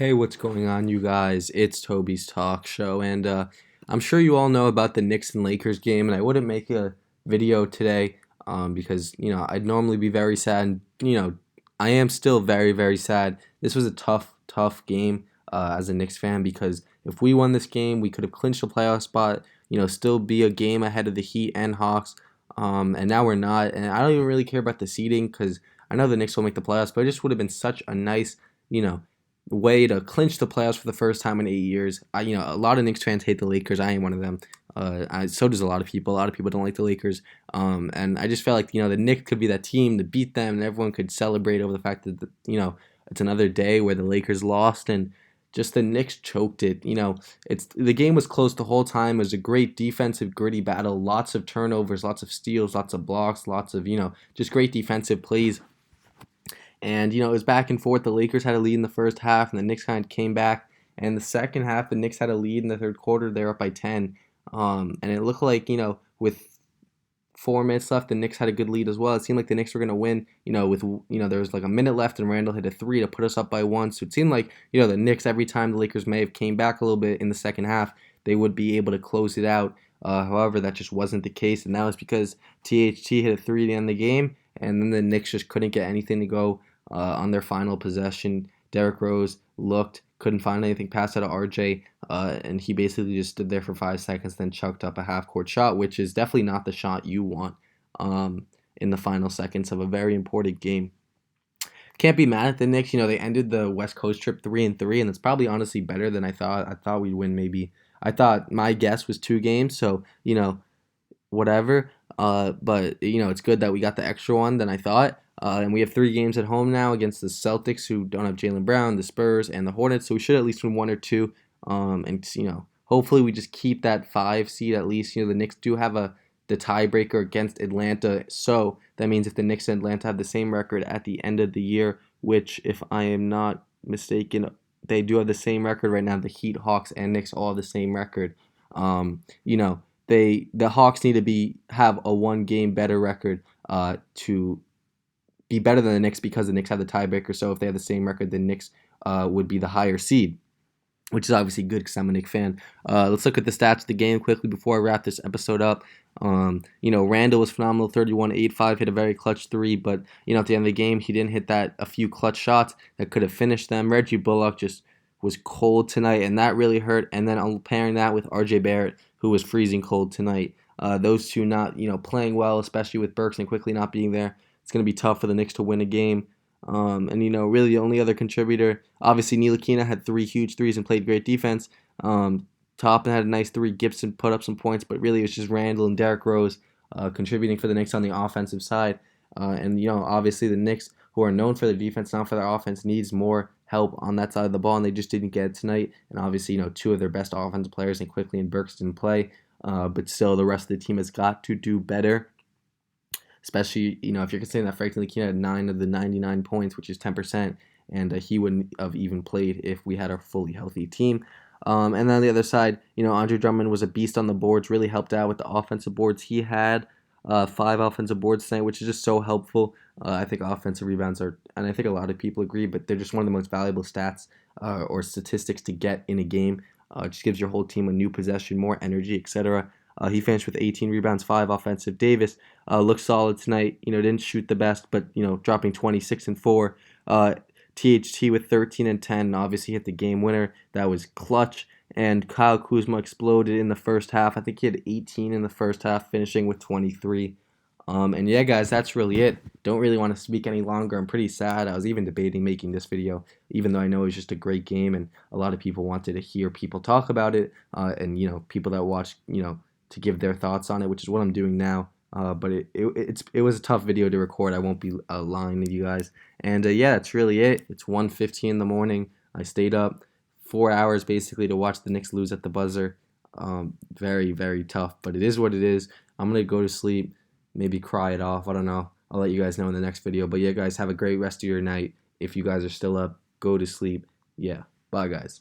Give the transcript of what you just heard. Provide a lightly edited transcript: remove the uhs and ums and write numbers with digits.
Hey, what's going on, you guys? It's Toby's Talk Show, and I'm sure you all know about the Knicks and Lakers game, and I wouldn't make a video today because, I'd normally be very sad, and, I am still very, very sad. This was a tough, tough game as a Knicks fan because if we won this game, we could have clinched a playoff spot, still be a game ahead of the Heat and Hawks, and now we're not, and I don't even really care about the seeding because I know the Knicks will make the playoffs, but it just would have been such a nice, way to clinch the playoffs for the first time in 8 years. A lot of Knicks fans hate the Lakers. I ain't one of them. So does a lot of people. A lot of people don't like the Lakers. And I just felt like the Knicks could be that team to beat them, and everyone could celebrate over the fact that it's another day where the Lakers lost and just the Knicks choked it. It's the game was close the whole time. It was a great defensive, gritty battle. Lots of turnovers, lots of steals, lots of blocks, lots of just great defensive plays. And it was back and forth. The Lakers had a lead in the first half, and the Knicks kind of came back. And the second half, the Knicks had a lead in the third quarter. They were up by 10. And it looked like, with 4 minutes left, the Knicks had a good lead as well. It seemed like the Knicks were going to win, with, there was like a minute left, and Randall hit a three to put us up by one. So it seemed like, the Knicks, every time the Lakers may have came back a little bit in the second half, they would be able to close it out. However, that just wasn't the case, and that was because THT hit a three to end the game, and then the Knicks just couldn't get anything to go on their final possession. Derrick Rose couldn't find anything past out of RJ, and he basically just stood there for 5 seconds, then chucked up a half-court shot, which is definitely not the shot you want in the final seconds of a very important game. Can't be mad at the Knicks. They ended the West Coast trip 3-3, and it's probably honestly better than I thought. I thought we'd win maybe. I thought my guess was 2 games, so whatever. But it's good that we got the extra one than I thought. And we have 3 games at home now against the Celtics, who don't have Jaylen Brown, the Spurs, and the Hornets. So we should at least win 1 or 2. And hopefully we just keep that 5 seed at least. The Knicks do have the tiebreaker against Atlanta. So that means if the Knicks and Atlanta have the same record at the end of the year, which, if I am not mistaken, they do have the same record right now. The Heat, Hawks, and Knicks all have the same record. The Hawks need to have a 1 game better record to be better than the Knicks, because the Knicks have the tiebreaker. So if they have the same record, the Knicks would be the higher seed, which is obviously good because I'm a Knicks fan. Let's look at the stats of the game quickly before I wrap this episode up. Randall was phenomenal, 31, 8, 5, hit a very clutch three, but at the end of the game, he didn't hit a few clutch shots that could have finished them. Reggie Bullock just was cold tonight, and that really hurt. And then I'm pairing that with RJ Barrett, who was freezing cold tonight. Those two not playing well, especially with Burks and quickly not being there. It's going to be tough for the Knicks to win a game. Really the only other contributor, obviously Ntilikina had 3 huge threes and played great defense. Toppin had a nice 3. Gibson put up some points, but really it was just Randall and Derrick Rose contributing for the Knicks on the offensive side. Obviously the Knicks, who are known for their defense, not for their offense, needs more help on that side of the ball, and they just didn't get it tonight. And obviously, 2 of their best offensive players, and Quickly and Burks, didn't play. But still, the rest of the team has got to do better. Especially, if you're considering that Frank Ntilikina had 9 of the 99 points, which is 10%, and he wouldn't have even played if we had a fully healthy team. And then on the other side, Andre Drummond was a beast on the boards, really helped out with the offensive boards. He had 5 offensive boards tonight, which is just so helpful. I think offensive rebounds are, and I think a lot of people agree, but they're just one of the most valuable stats or statistics to get in a game. It just gives your whole team a new possession, more energy, etc. He finished with 18 rebounds, 5 offensive. Davis looked solid tonight. Didn't shoot the best, but dropping 26 and 4. THT with 13 and 10, obviously hit the game winner. That was clutch. And Kyle Kuzma exploded in the first half. I think he had 18 in the first half, finishing with 23. And yeah, guys, that's really it. Don't really want to speak any longer. I'm pretty sad. I was even debating making this video, even though I know it was just a great game, and a lot of people wanted to hear people talk about it, and people that watch, to give their thoughts on it, which is what I'm doing now. But it was a tough video to record. I won't be lying to you guys. And yeah, that's really it. It's 1:15 in the morning. I stayed up 4 hours basically to watch the Knicks lose at the buzzer. Very, very tough, but it is what it is. I'm gonna go to sleep, maybe cry it off. I don't know. I'll let you guys know in the next video. But yeah, guys, have a great rest of your night. If you guys are still up, go to sleep. Yeah, bye, guys.